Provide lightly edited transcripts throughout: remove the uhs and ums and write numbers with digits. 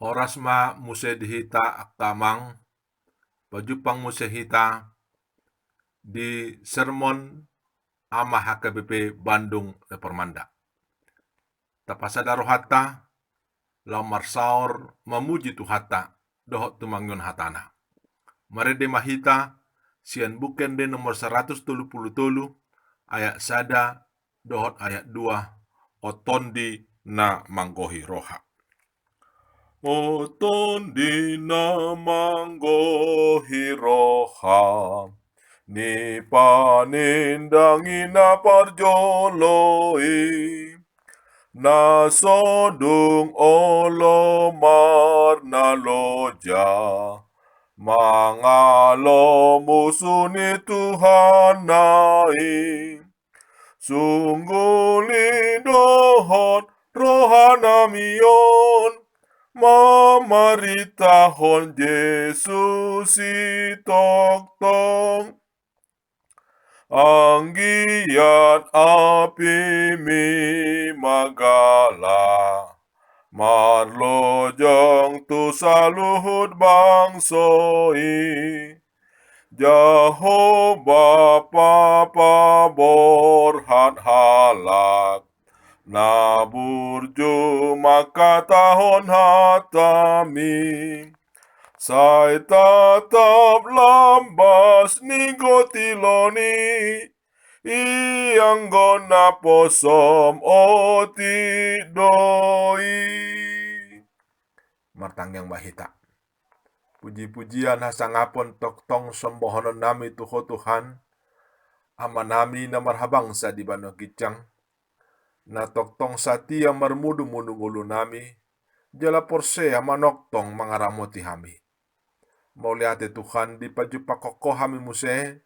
Horas ma muse dihita akamang pajupang muse hita di sermon ama HKBP Bandung Reformanda. Tapasadaro hatta lau marsaor memuji Tuhata dohot tumangyon hatana. Marede mahita sian buken de nomor 133 ayat sada dohot ayat 2 otondi na manggohi roha. Otondi na manggohi roha ni panindangi na parjoloi na sodung olomar na loja mangalo musuni Tuhan nai sungguli dohot rohanamion mamaritahon Yesus itoktong anggiat api mi magala marlojong tu saluhut bangsoi Jehovah papa borhat halak naburju maka tahun hatami Sai tatap lambas ni gotiloni iyang gona posom oti doi. Martang yang bahita. Puji-pujian hasangapon toktong sembohonon nami Tuho Tuhan. Ama nami na marhabangsa di bano kicang. Na toktong satia marmudu-mudu ulu nami. Jala porsea manoktong mangaramoti hami. Mauliate Tuhan di pajupa kokoh hami muse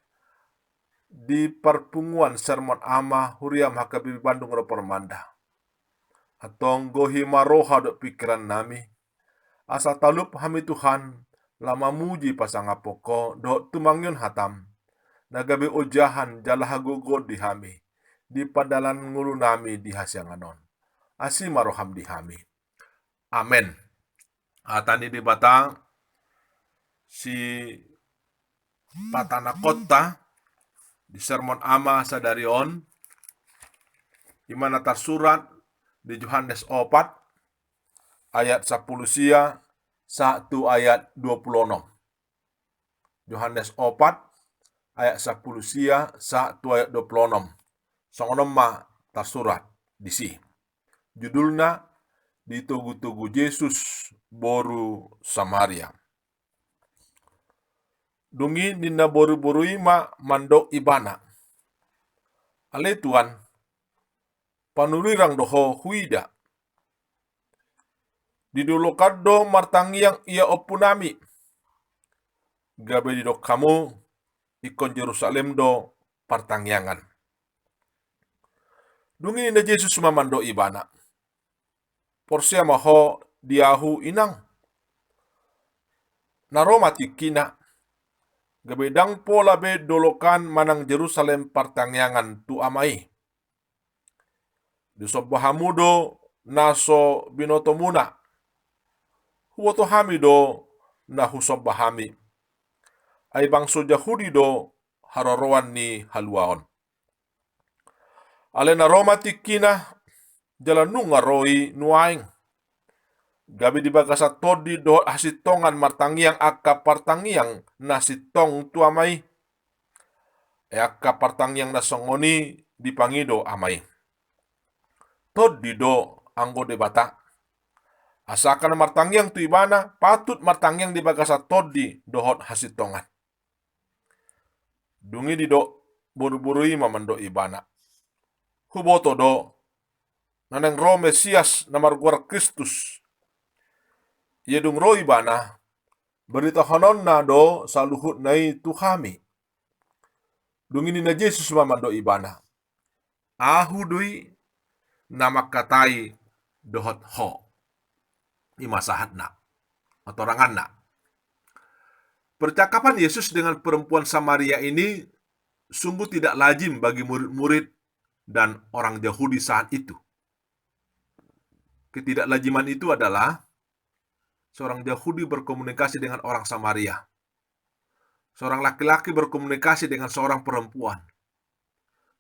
di perpunguan sermon ama huriam HKBP Bandung Reformanda. Atong gohi maroha dok pikiran nami. Asa talup hami Tuhan lama muji pasanga poko dok tumangyon hatam. Nagabe ojahan jala hagogod di hami. Di padalan ngulu nami di hasyanganon. Asi maroham di hami. Amen. Atani di batang si patana kota di sermon ama sadarion imana tersurat di Yohanes 4 ayat 10 sia 1 ayat 26. Yohanes 4 ayat 10 sia 1 ayat 26. Songonom ma tersurat di si. Judulna ditugu-tugu Yesus boru Samaria. Dungi nina boru-borui ma mandok ibana. Ale Tuan, panurirang doho huida. Didulokad do martangiang ia opunami. Gabe didok kamu ikon Yerusalem do partangyangan. Dungi nina Yesus mamando ibana. Porsia maho diahu inang. Naroma tikina. Gabedang pola be dolokan manang Jerusalem partangyangan tu amai. Disobahamudo naso binotomuna. Huwoto hami do na husobahami. Ay bangso Yahudi do haroroan ni haluaon. Ale na Roma tikina jalanunga roi nuaing. Gabi di bagasa todi do hasitongan martangiang akka partangiang nasitong tu amai. Akka partangiang nasongoni dipangido amai. Todi do anggo debata. Asakan martangiang tu ibana patut martangiang di bagasa todi dohot hasitongan. Dungi di do buru-burui mamando ibana. Huboto do naneng ro Mesias namarguar Kristus. Yedung roi bana berita hanon na do saluhut nai tu kami. Dungini na Yesus mamando ibana. Ahu dui nama katai dohot ho. Imasahat na atau rangan na. Percakapan Yesus dengan perempuan Samaria ini sungguh tidak lazim bagi murid-murid dan orang Yahudi saat itu. Ketidaklaziman itu adalah seorang Yahudi berkomunikasi dengan orang Samaria. Seorang laki-laki berkomunikasi dengan seorang perempuan.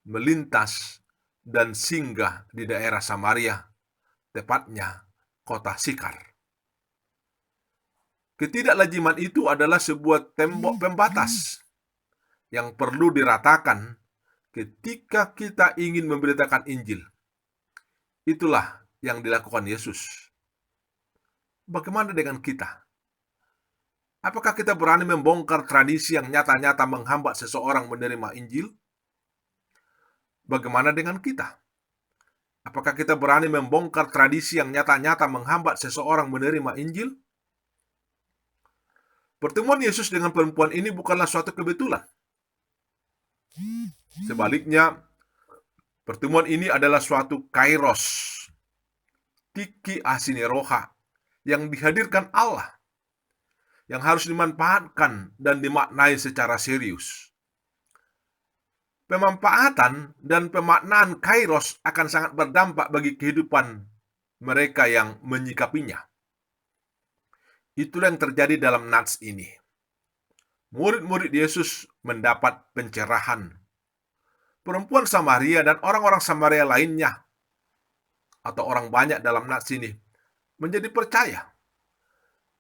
Melintas dan singgah di daerah Samaria, tepatnya kota Sikar. Ketidaklaziman itu adalah sebuah tembok pembatas yang perlu diratakan ketika kita ingin memberitakan Injil. Itulah yang dilakukan Yesus. Bagaimana dengan kita? Apakah kita berani membongkar tradisi yang nyata-nyata menghambat seseorang menerima Injil? Bagaimana dengan kita? Apakah kita berani membongkar tradisi yang nyata-nyata menghambat seseorang menerima Injil? Pertemuan Yesus dengan perempuan ini bukanlah suatu kebetulan. Sebaliknya, pertemuan ini adalah suatu kairos, tiki asine roha, yang dihadirkan Allah, yang harus dimanfaatkan dan dimaknai secara serius. Pemanfaatan dan pemaknaan kairos akan sangat berdampak bagi kehidupan mereka yang menyikapinya. Itulah yang terjadi dalam nats ini. Murid-murid Yesus mendapat pencerahan. Perempuan Samaria dan orang-orang Samaria lainnya, atau orang banyak dalam nats ini, menjadi percaya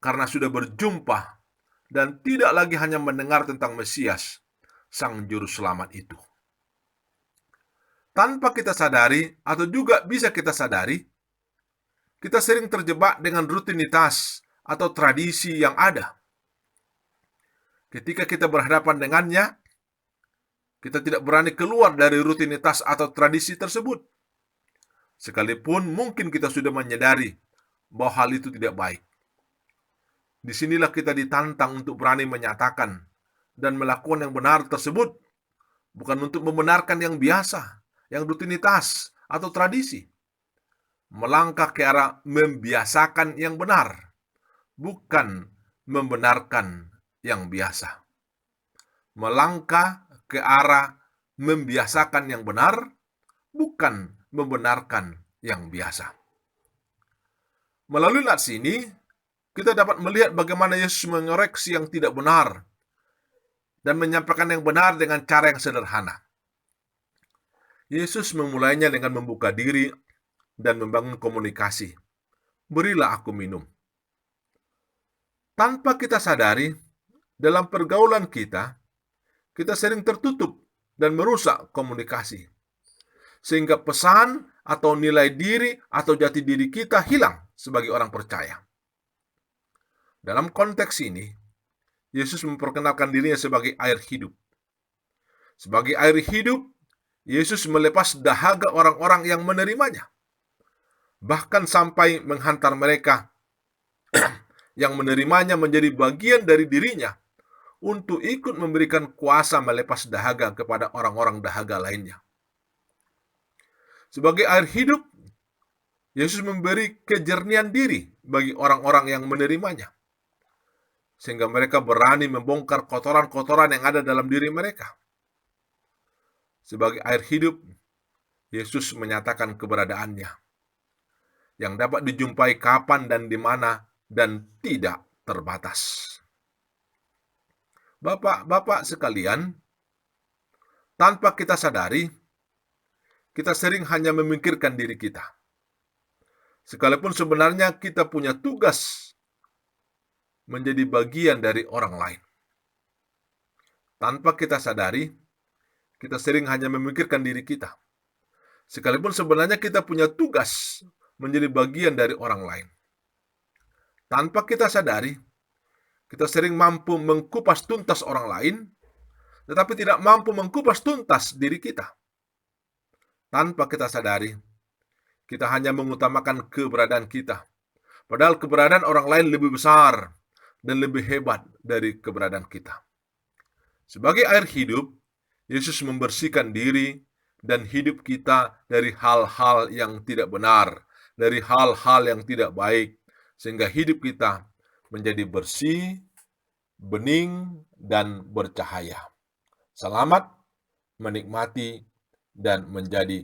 karena sudah berjumpa dan tidak lagi hanya mendengar tentang Mesias, Sang Juru Selamat itu. Tanpa kita sadari, atau juga bisa kita sadari, kita sering terjebak dengan rutinitas atau tradisi yang ada. Ketika kita berhadapan dengannya, kita tidak berani keluar dari rutinitas atau tradisi tersebut. Sekalipun mungkin kita sudah menyadari bahwa hal itu tidak baik. Disinilah kita ditantang untuk berani menyatakan dan melakukan yang benar tersebut, bukan untuk membenarkan yang biasa, yang rutinitas atau tradisi. Melangkah ke arah membiasakan yang benar, bukan membenarkan yang biasa. Melangkah ke arah membiasakan yang benar, bukan membenarkan yang biasa. Melalui nats ini, kita dapat melihat bagaimana Yesus mengoreksi yang tidak benar dan menyampaikan yang benar dengan cara yang sederhana. Yesus memulainya dengan membuka diri dan membangun komunikasi. Berilah aku minum. Tanpa kita sadari, dalam pergaulan kita sering tertutup dan merusak komunikasi. Sehingga pesan atau nilai diri atau jati diri kita hilang sebagai orang percaya. Dalam konteks ini, Yesus memperkenalkan dirinya sebagai air hidup. Sebagai air hidup, Yesus melepas dahaga orang-orang yang menerimanya. Bahkan sampai menghantar mereka yang menerimanya menjadi bagian dari dirinya untuk ikut memberikan kuasa melepas dahaga kepada orang-orang dahaga lainnya. Sebagai air hidup, Yesus memberi kejernihan diri bagi orang-orang yang menerimanya, sehingga mereka berani membongkar kotoran-kotoran yang ada dalam diri mereka. Sebagai air hidup, Yesus menyatakan keberadaannya, yang dapat dijumpai kapan dan di mana dan tidak terbatas. Bapak-bapak sekalian, tanpa kita sadari, kita sering hanya memikirkan diri kita. Sekalipun sebenarnya kita punya tugas menjadi bagian dari orang lain. Tanpa kita sadari, kita sering hanya memikirkan diri kita. Sekalipun sebenarnya kita punya tugas menjadi bagian dari orang lain. Tanpa kita sadari, kita sering mampu mengkupas tuntas orang lain, tetapi tidak mampu mengkupas tuntas diri kita. Tanpa kita sadari, kita hanya mengutamakan keberadaan kita, padahal keberadaan orang lain lebih besar dan lebih hebat dari keberadaan kita. Sebagai air hidup, Yesus membersihkan diri dan hidup kita dari hal-hal yang tidak benar, dari hal-hal yang tidak baik, sehingga hidup kita menjadi bersih, bening, dan bercahaya. Selamat menikmati dan menjadi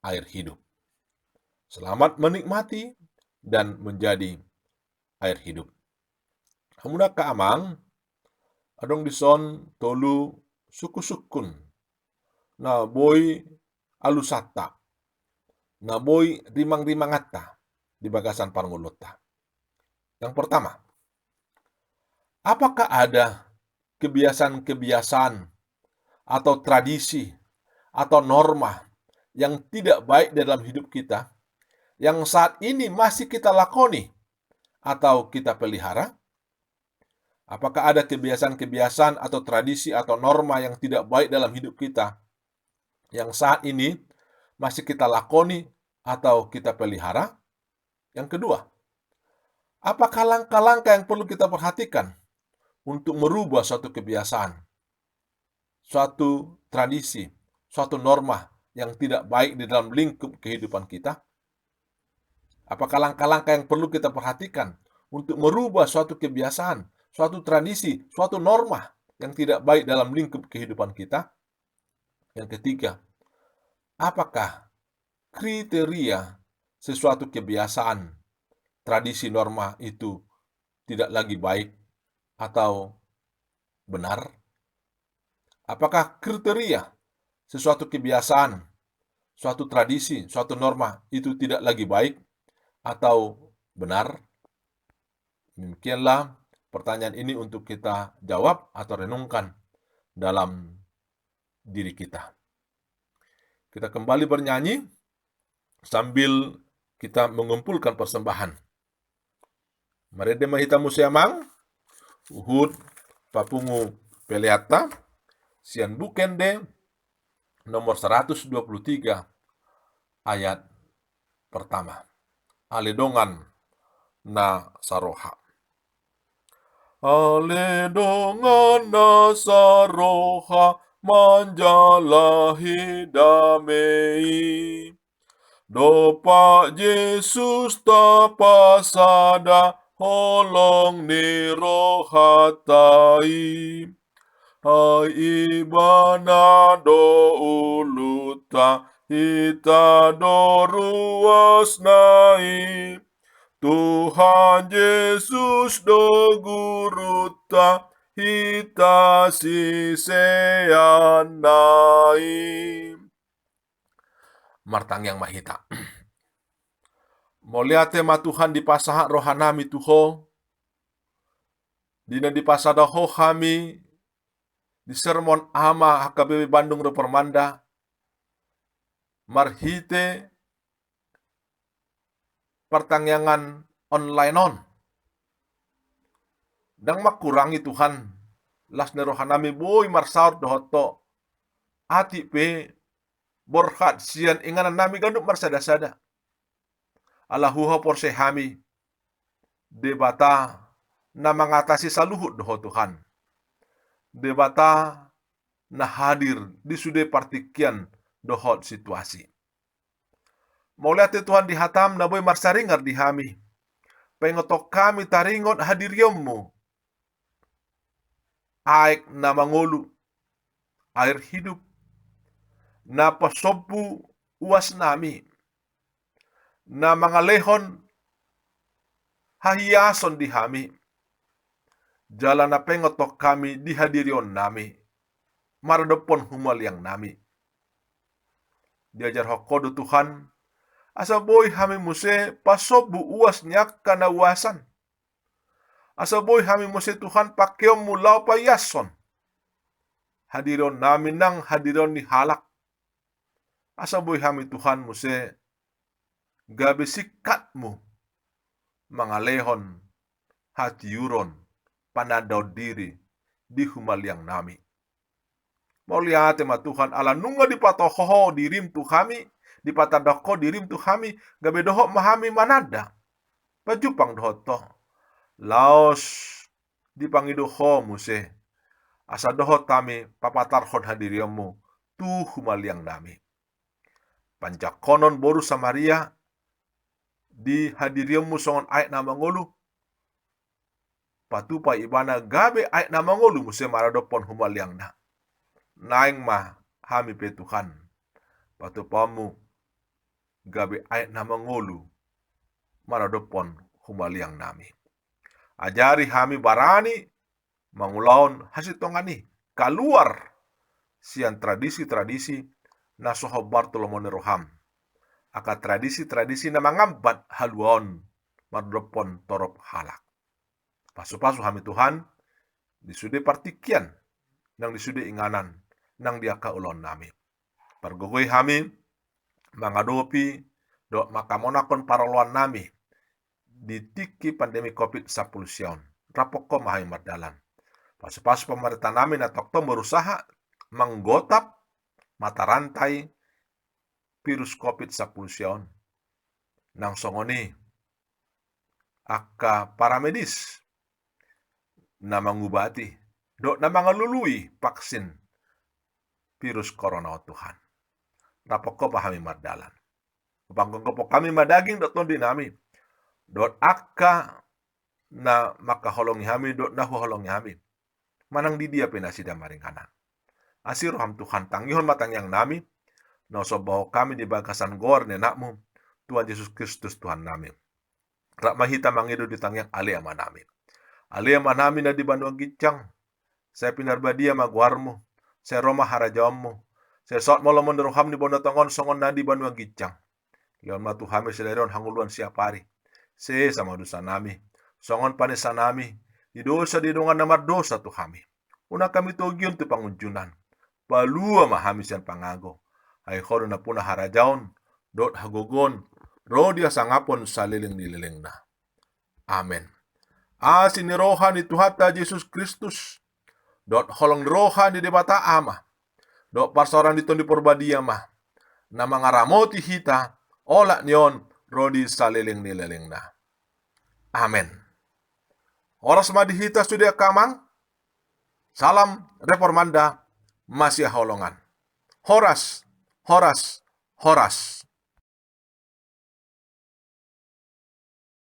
air hidup. Selamat menikmati dan menjadi air hidup. Hamuna ka amang, adong dison tolu suku-sukun, na boy alusata, na boy rimang-rimangata di bagasan parngulota. Yang pertama, apakah ada kebiasaan-kebiasaan atau tradisi atau norma yang tidak baik dalam hidup kita yang saat ini masih kita lakoni atau kita pelihara? Apakah ada kebiasaan-kebiasaan atau tradisi atau norma yang tidak baik dalam hidup kita yang saat ini masih kita lakoni atau kita pelihara? Yang kedua, apakah langkah-langkah yang perlu kita perhatikan untuk merubah suatu kebiasaan, suatu tradisi, suatu norma yang tidak baik di dalam lingkup kehidupan kita? Apakah langkah-langkah yang perlu kita perhatikan untuk merubah suatu kebiasaan, suatu tradisi, suatu norma yang tidak baik dalam lingkup kehidupan kita? Yang ketiga, apakah kriteria sesuatu kebiasaan, tradisi, norma itu tidak lagi baik atau benar? Apakah kriteria sesuatu kebiasaan, suatu tradisi, suatu norma itu tidak lagi baik atau benar? Demikianlah pertanyaan ini untuk kita jawab atau renungkan dalam diri kita. Kita kembali bernyanyi sambil kita mengumpulkan persembahan. Mari dema hitamu siamang, uhud papungu peleata, sian bukende, nomor 123, ayat pertama. Aledongan na saroha. Aledongan na saroha manjalahi damei. Dopa Yesus tapasada holong ni rohatai. Hai ibana do uluta ita do ruas nai. Tuhan Yesus do guruta hita siseanai. Martang yang mahita. Moliate ma Tuhan di pasaha rohanami tuho. Dina di pasada ho kami di sermon ama HKBP Bandung Repermanda. Marhite pertanyaan online on. Dang makurangi Tuhan. Las nerohanami boy marsaur dohoto. Ati pe borhat sian inganan nami ganduk marsada-sada. Alahuha porsehami. Debata na mengatasi saluhut doho Tuhan. Debata na hadir di sude partikian dohot situasi. Mauliate Tuhan dihatam na boy marsaringar dihami. Pengotok kami taringot hadiriomu. Aik na mangolu. Air hidup. Na pasobu uas nami. Na mangalehon hahiason dihami. Jalan na pengotok kami dihadirion nami. Maradopon humaliang nami. Diajar hokodo Tuhan. Asa boy hami muse pasobu uas nyak kana uasan. Asa boy hami muse Tuhan pakeo mulau payason. Hadiron nami nang hadiron ni halak. Asa boy hami Tuhan muse gabe sikatmu mangalehon hatiuron panadaw diri di humaliang nami. Mauliate ma Tuhan ala nunga di patohoho dirim tu kami. Di patadako dirim tu kami gabe doho mahami manada. Pajupang doho to. Laos di pangidoho muse. Asa doho tami papatarhon hadiriamu tu humaliang nami. Panjakonon boru Samaria di hadiriamu songon ayat nama ngolu. Patupa ibana gabe ayat nama ngolu muse maradopon humaliang na. Naing mah hami pe Tuhan. Patupamu gabe ayat nama ngolu maradopon humaliang nami. Ajari kami barani mangulaon hasitongani keluar sian tradisi-tradisi na soho Bartolomone Roham. Aka tradisi-tradisi na mangambat haluan mardopon torop halak. Pasu-pasu kami Tuhan, disude partikian, nang disude inganan, nang diaka ulon nami. Pargogoy kami, mangadopi, do makamonakon paroluan nami, di tiki pandemi COVID-19 siyon. Rapoko mahay mardalan. Pasu-pasu pemerintah nami na tokto berusaha menggotap mata rantai virus COVID-19 siyon. Nang songoni, aka para medis na mangubati, do na mangalului vaksin virus corona Tuhan. Rapoko pahami mardalan. Pangkongkopo kami madaging doton dinami. Dot akka na makaholongi kami, dot na huholongi kami. Manang di dia pinasida maringkanan. Asir roham Tuhan tanggihon matang yang nami, no sobaho kami di bagasan gor nenakmu, Tuhan Yesus Kristus Tuhan nami. Rak mahita mangido di tangyang aliama nami. Aliama nami na di Banduang Gicang, saya pinarbadia maguarmu, saya Roma harajammu, saya sot molomon roham di Bondotongon songon na di Banduang Gicang. Leon matu hame seleron hanguluan siapari. Se sama dosa nami, songon panesa nami, di dosa di dongan namar dosa tu kami. Una kami togion tu pangunjunan. Palua mahami sian pangago. Ay khoro na puna harajaon, dot hagogon, rodia sangapon saliling-nililing na. Amen. Asin ni roha ni Tuhata Yesus Kristus, dot holong roha ni debata ama, dot parsoran dito di porbadia ma, na mga ramoti hita, ola niyon, rodi saliling-nililing na. Amen. Oras madihita sudia kamang, salam reformanda, masih holongan. Horas, horas, horas.